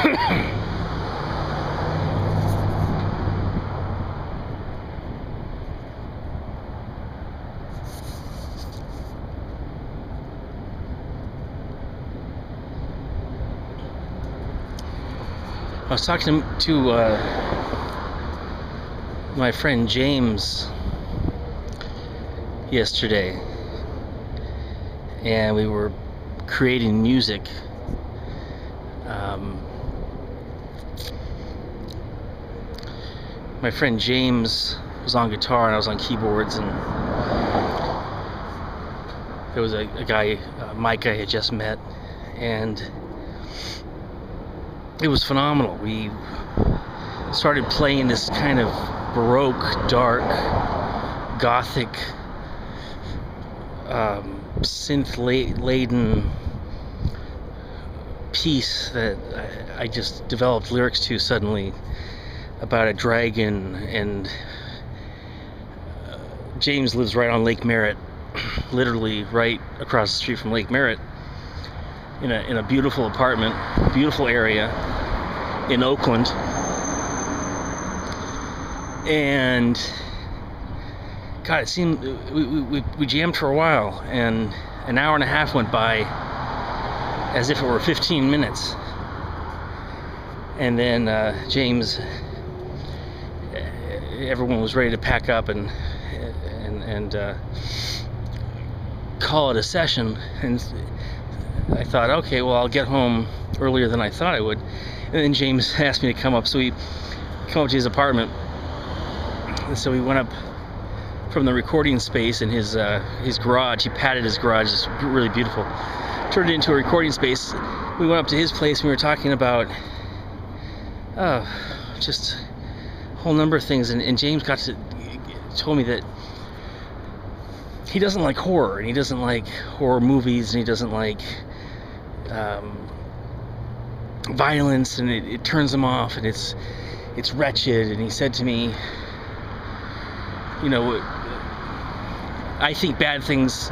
I was talking to my friend James yesterday, and we were creating music. My friend James was on guitar and I was on keyboards, and there was a guy, Mike, I had just met, and it was phenomenal. We started playing this kind of Baroque, dark, Gothic, synth-laden piece that I just developed lyrics to suddenly, about a dragon. And James lives right on Lake Merritt, literally right across the street from Lake Merritt, in a beautiful apartment, beautiful area in Oakland. And God, it seemed we jammed for a while, and an hour and a half went by as if it were 15 minutes. And then James, everyone was ready to pack up and call it a session. And I thought, okay, well, I'll get home earlier than I thought I would. And then James asked me to come up, so we come up to his apartment. And so we went up from the recording space in his garage. He padded his garage, it's really beautiful. Turned it into a recording space. We went up to his place and we were talking about just a whole number of things. And James told me that he doesn't like horror, and he doesn't like horror movies, and he doesn't like violence, and it turns him off, and it's wretched. And he said to me, you know, I think bad things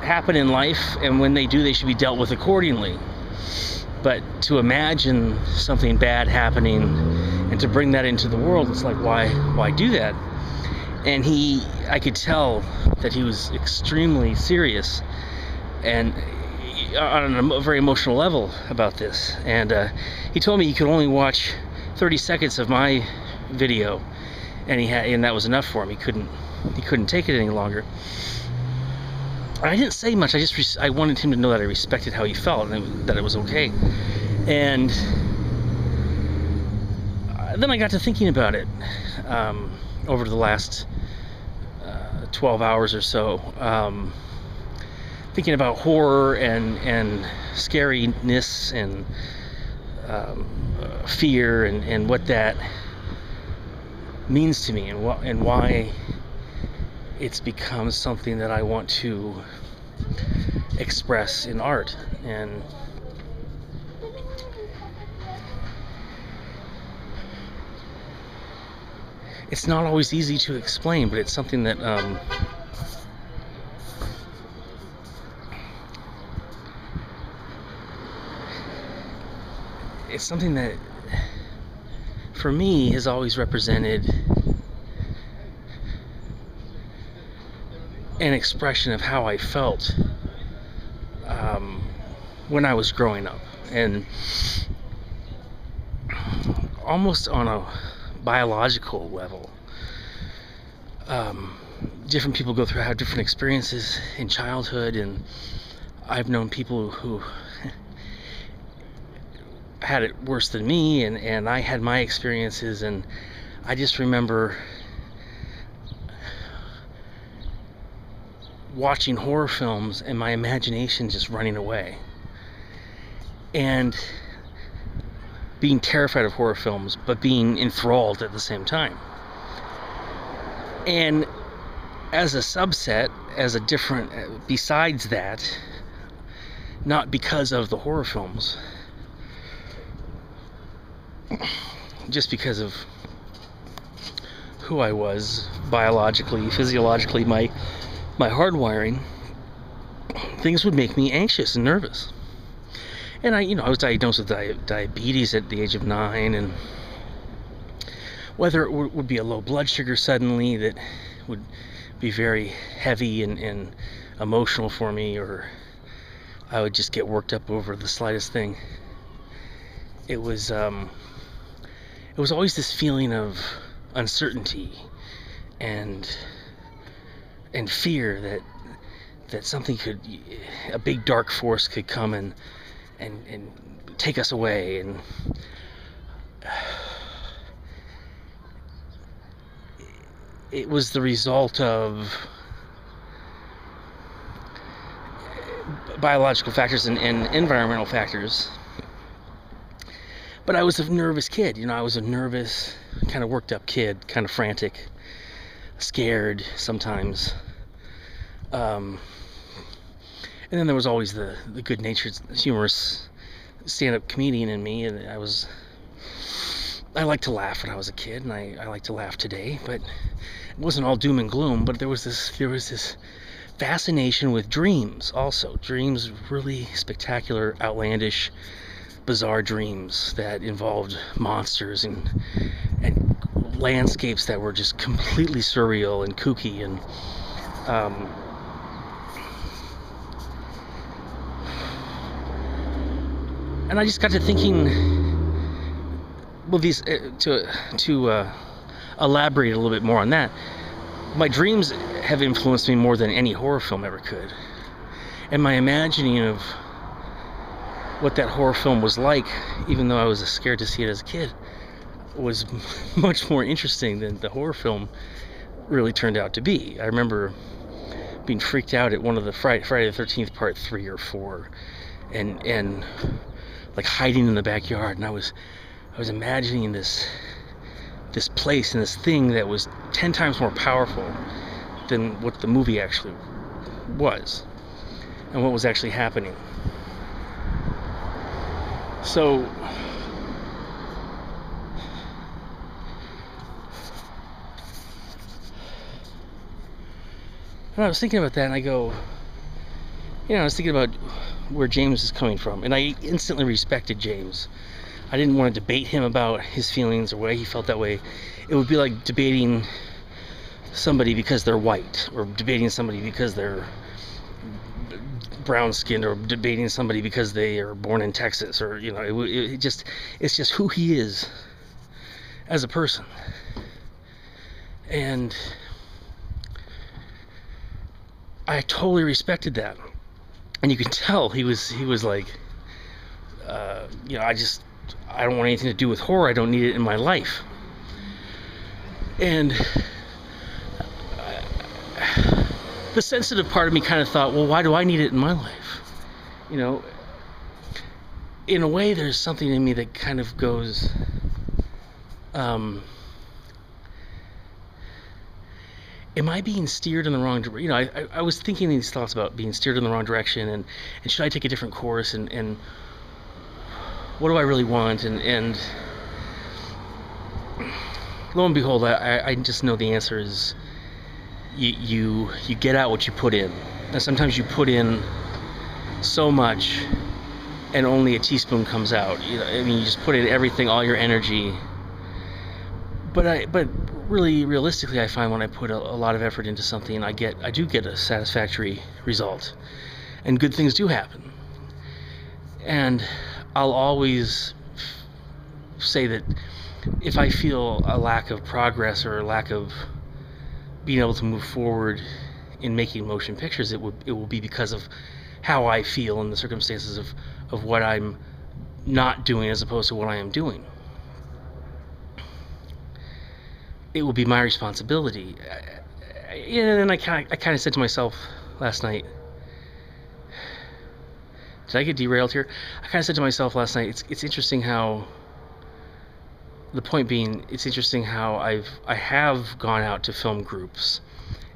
happen in life, and when they do, they should be dealt with accordingly. But to imagine something bad happening and to bring that into the world, it's like, why do that? And I could tell that he was extremely serious and on a very emotional level about this. And he told me he could only watch 30 seconds of my video, and that was enough for him. He couldn't take it any longer. I didn't say much. I wanted him to know that I respected how he felt and that it was okay. And then I got to thinking about it over the last 12 hours or so, thinking about horror and scariness and fear and what that means to me, and why it's become something that I want to express in art. And it's not always easy to explain, but it's something that for me has always represented an expression of how I felt when I was growing up, and almost on a biological level. Different people have different experiences in childhood, and I've known people who had it worse than me, and I had my experiences, and I just remember watching horror films and my imagination just running away, and being terrified of horror films, but being enthralled at the same time. And as a subset, as a different, besides that, not because of the horror films, just because of who I was biologically, physiologically, my hardwiring, things would make me anxious and nervous. And I was diagnosed with diabetes at the age of 9, and whether it would be a low blood sugar suddenly that would be very heavy and emotional for me, or I would just get worked up over the slightest thing. It was always this feeling of uncertainty and fear that something a big dark force could come and take us away. And it was the result of biological factors and environmental factors. But I was a nervous kid. I was a nervous, kind of worked up kid, kind of frantic, scared sometimes. And then there was always the good-natured, humorous stand-up comedian in me, and I liked to laugh when I was a kid, and I like to laugh today. But it wasn't all doom and gloom. But there was this fascination with dreams. Also, dreams, really spectacular, outlandish, bizarre dreams that involved monsters and landscapes that were just completely surreal and kooky. And I just got to thinking, well, to elaborate a little bit more on that, my dreams have influenced me more than any horror film ever could. And my imagining of what that horror film was like, even though I was scared to see it as a kid, was much more interesting than the horror film really turned out to be. I remember being freaked out at one of the Friday the 13th Part 3 or 4, and like hiding in the backyard, and I was imagining this place and this thing that was 10 times more powerful than what the movie actually was and what was actually happening. So and I was thinking about that, and I was thinking about where James is coming from, and I instantly respected James. I didn't want to debate him about his feelings or why he felt that way. It would be like debating somebody because they're white, or debating somebody because they're brown-skinned, or debating somebody because they are born in Texas, or it's just who he is as a person. And I totally respected that. And you can tell he was like, I don't want anything to do with horror. I don't need it in my life. And the sensitive part of me kind of thought, well, why do I need it in my life? In a way, there's something in me that kind of goes, am I being steered in the wrong direction? I was thinking these thoughts about being steered in the wrong direction, and should I take a different course, and what do I really want? And lo and behold, I just know the answer is you get out what you put in. And sometimes you put in so much and only a teaspoon comes out. You just put in everything, all your energy. But really, realistically, I find when I put a lot of effort into something, I do get a satisfactory result, and good things do happen. And I'll always say that if I feel a lack of progress or a lack of being able to move forward in making motion pictures, it will be because of how I feel in the circumstances of what I'm not doing as opposed to what I am doing. It will be my responsibility. And I kind of said to myself last night, did I get derailed here? I kind of said to myself last night, it's interesting how, the point being, it's interesting how I have gone out to film groups,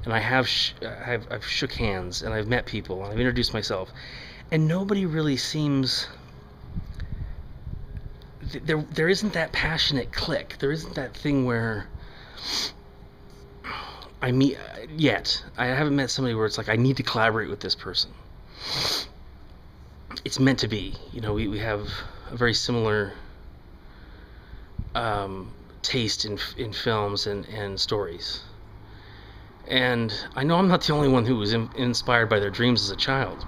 and I've shook hands, and I've met people, and I've introduced myself, and nobody really seems, there isn't that passionate click. There isn't that thing where I haven't met somebody where it's like, I need to collaborate with this person. it's meant to be. You know, we have a very similar taste in films and stories. And I know I'm not the only one who was inspired by their dreams as a child.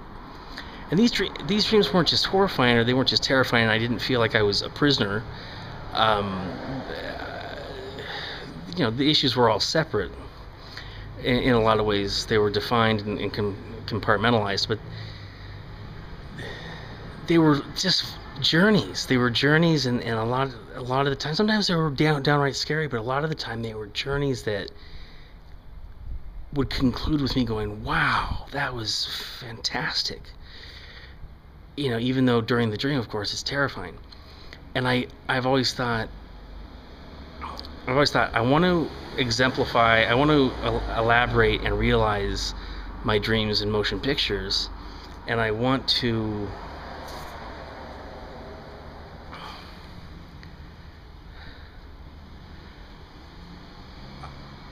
And these dreams weren't just horrifying, or they weren't just terrifying. I didn't feel like I was a prisoner. Um, you know, the issues were all separate. In a lot of ways, they were defined and compartmentalized, but they were just journeys. They were journeys, and a lot of the time, sometimes they were downright scary, but a lot of the time they were journeys that would conclude with me going, "Wow, that was fantastic." You know, even though during the dream, of course, it's terrifying. And I've always thought I want to exemplify, I want to elaborate and realize my dreams in motion pictures, and I want to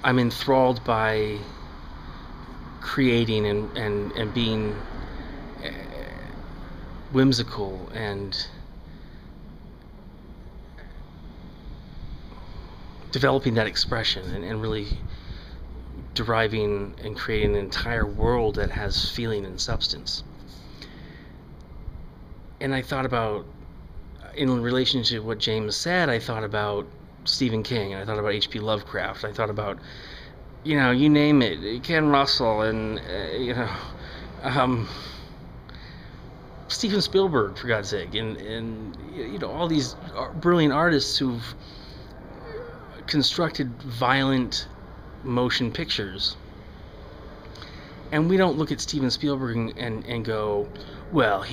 I'm enthralled by creating and being whimsical and developing that expression and really deriving and creating an entire world that has feeling and substance. And I thought about, in relationship to what James said, I thought about Stephen King, and I thought about H.P. Lovecraft, I thought about, you know, you name it, Ken Russell, and Steven Spielberg, for God's sake, and you know, all these brilliant artists who've constructed violent motion pictures. And we don't look at Steven Spielberg and go, well,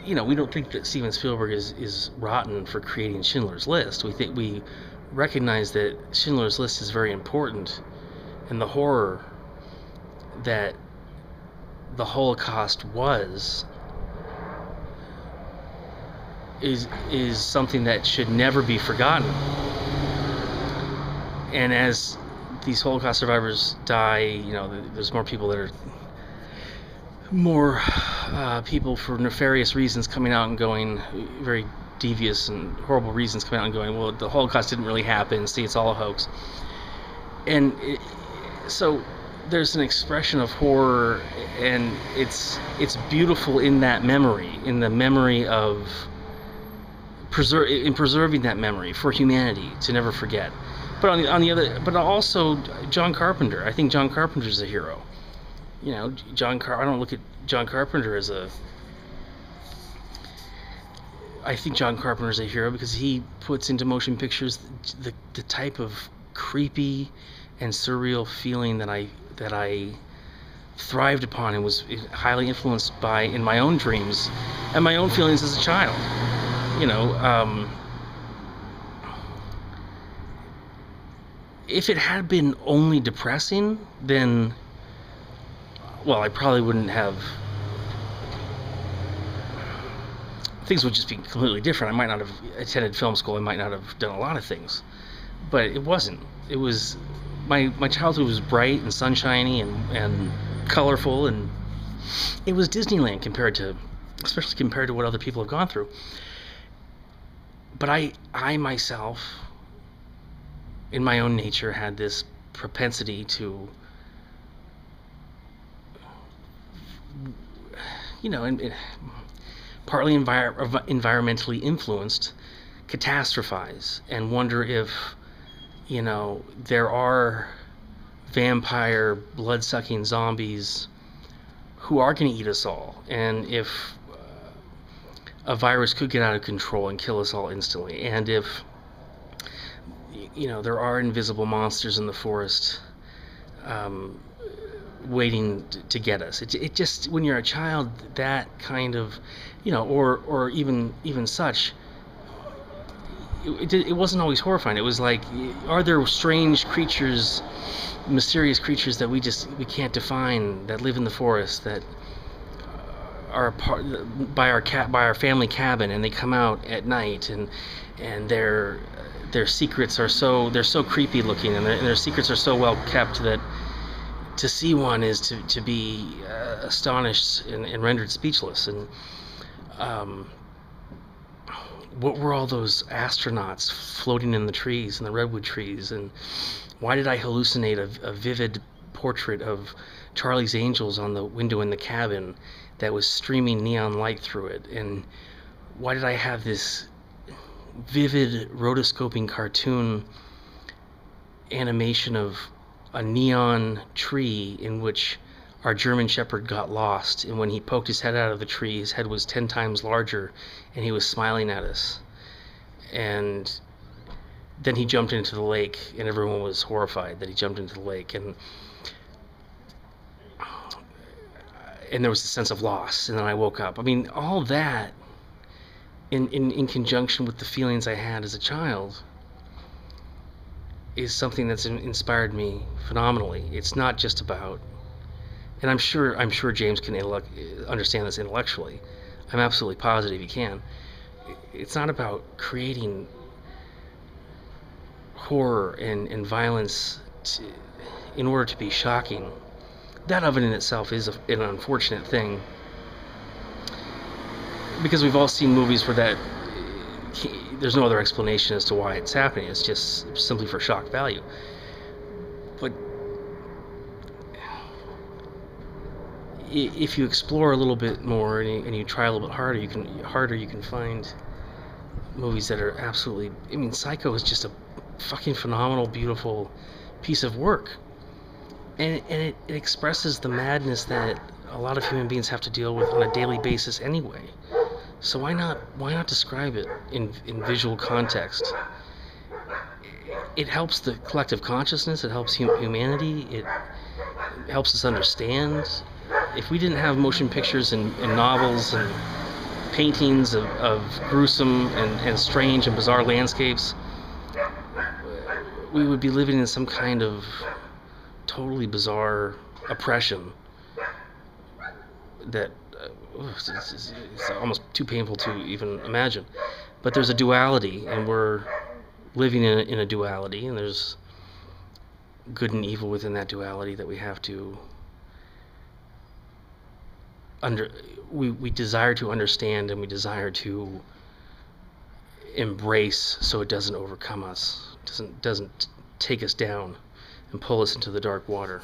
you know, we don't think that Steven Spielberg is rotten for creating Schindler's List. We recognize that Schindler's List is very important, and the horror that the Holocaust is something that should never be forgotten. And as these Holocaust survivors die, you know, there's more people that are people for nefarious reasons coming out and going, very devious and horrible reasons coming out and going, well, the Holocaust didn't really happen, see, it's all a hoax. And so there's an expression of horror, and it's beautiful in that memory, in the memory of preserving that memory for humanity to never forget. But on the other, but also John Carpenter. I think John Carpenter's a hero. You know, I don't look at John Carpenter as I think John Carpenter's a hero because he puts into motion pictures the type of creepy and surreal feeling that I thrived upon and was highly influenced by in my own dreams and my own feelings as a child. You know, if it had been only depressing, then, well, I probably wouldn't have. Things would just be completely different. I might not have attended film school. I might not have done a lot of things. But it wasn't. It was, my childhood was bright and sunshiny and colorful, and it was Disneyland especially compared to what other people have gone through. But I myself, in my own nature, had this propensity to, you know, partly environmentally influenced, catastrophize and wonder if, you know, there are vampire, blood-sucking zombies who are going to eat us all, and if a virus could get out of control and kill us all instantly, and if, you know, there are invisible monsters in the forest waiting to get us. It just, when you're a child, that kind of, you know, or even such, it wasn't always horrifying. It was like, are there strange creatures, mysterious creatures that we can't define, that live in the forest, that are by our family cabin, and they come out at night, and their secrets are so creepy looking, and their secrets are so well kept that to see one is to be astonished and rendered speechless. And what were all those astronauts floating in the trees, in the redwood trees? And why did I hallucinate a vivid portrait of Charlie's Angels on the window in the cabin that was streaming neon light through it? And why did I have this vivid rotoscoping cartoon animation of a neon tree in which our German Shepherd got lost, and when he poked his head out of the tree, his head was 10 times larger, and he was smiling at us. And then he jumped into the lake, and everyone was horrified that he jumped into the lake, and there was a sense of loss. And then I woke up. I mean, all that in conjunction with the feelings I had as a child is something that's inspired me phenomenally. It's not just about, and I'm sure James can understand this intellectually. I'm absolutely positive he can. It's not about creating horror and violence in order to be shocking. That of it in itself is an unfortunate thing, because we've all seen movies where there's no other explanation as to why it's happening. It's just simply for shock value. But if you explore a little bit more and you try a little bit harder, you can find movies that are absolutely. I mean, Psycho is just a fucking phenomenal, beautiful piece of work, and it expresses the madness that a lot of human beings have to deal with on a daily basis anyway. So why not describe it in visual context? It helps the collective consciousness. It helps humanity. It helps us understand. If we didn't have motion pictures and novels and paintings of gruesome and strange and bizarre landscapes, we would be living in some kind of totally bizarre oppression that it's almost too painful to even imagine. But there's a duality, and we're living in a duality, and there's good and evil within that duality that we have to we desire to understand, and we desire to embrace, so it doesn't overcome us, doesn't take us down and pull us into the dark water.